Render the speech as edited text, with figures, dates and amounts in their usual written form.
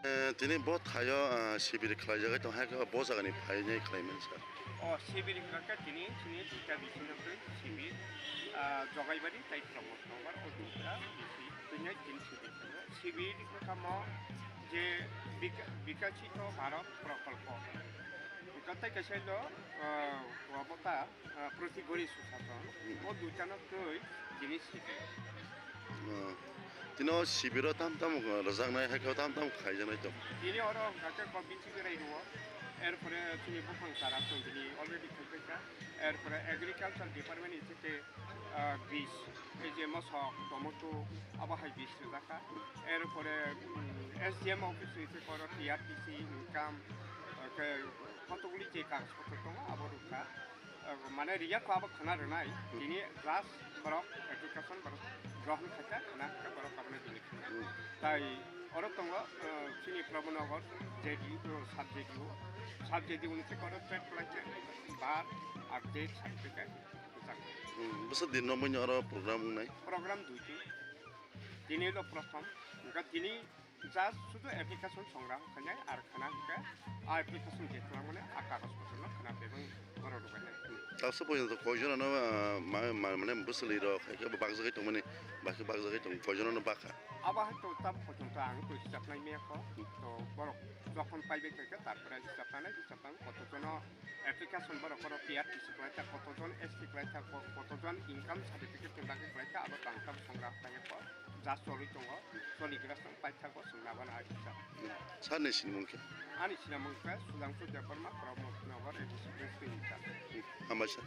दिनै बहुत थायो शिबिर खालामजागाय दं हाय बहुत जागानि फायनाय खालामोन सार शिबिर होनोब्ला दिनै जोंनि दुइटा बिथिंनिफ्राय शिबिर जगायबारि ताई प्रमोद नगर और दूसरा दुनिया दिन शिबिर शिबिर কামো যে বিকশিত ভারত প্রকল্প গতাই কাইসাইল অবতা প্রতিগরি সুশাসন ও দুইটানকৈ জিনিস শিবির दिनाव शिबिराव ताम ताम रोजांनाय हायखाव ताम ताम खायजानाय दं दिनै अरो गाके कमिटि गराय दङ एरपरे जोंनि बोफां चारा दं दिनै अलरेडि खायफायखा एरपरे एग्रिकालचार डिपार्टमेन्ट इसेते बीज এই যে মশক টমেটো আবহাই বীজ রাখা এরপরে এসডিএম অফিস হয়েছে করো টিআরটিসি ইনকাম কতগুলি যে কাগজপত্র দङ আবরুকা মানে রিয়া পাবো খানা রনাই তিনি ক্লাস বরক এডুকেশন বরক গ্রহণ খাতা খানা বরক কাবনে দিনে তাই অর দङ চিনি প্রভনগর जेडी साबजेक्ट उनसे करो ट्रेड प्लाइट बार अपडेट सर्टिफिकेट बस दिन नमन और प्रोग्राम दुई दिनै ल प्रथम उनका दिनै जास्ट शुद्ध एप्लिकेशन संग्रह खानाय आरो खाना हिका आ एप्लिकेशन जेतला माने आ कागज पत्र खाना बेबं बरो लगायनाय दासो पयन्त कयजनानो माने बोसोलै र खायके बागजागाय दं माने बाकी बागजागाय दं कयजनानो बाखा आबा हयतो ताब पयन्त आं तो हिसाबनाय मेखौ तो बरो যখন পাইবে থাকে তারপরে হিসাবনায় কতজন অ্যাপ্লিকেশন বড় করো টিআরটিসি করাইতা কতজন এসটি করাইতা কতজন ইনকাম সার্টিফিকেট তোলাকে করাইতা আবার বাংকাম সংগ্রহ থাকে যা চলি দङ চলিগ্রাसन পাইথাগো सोंनाबाना हिसाब साननै सिनमुंखे आनि सिनामुंखे सुलांसु देबरमा प्रमोद नगर एडिसिडेन्स हामबायसै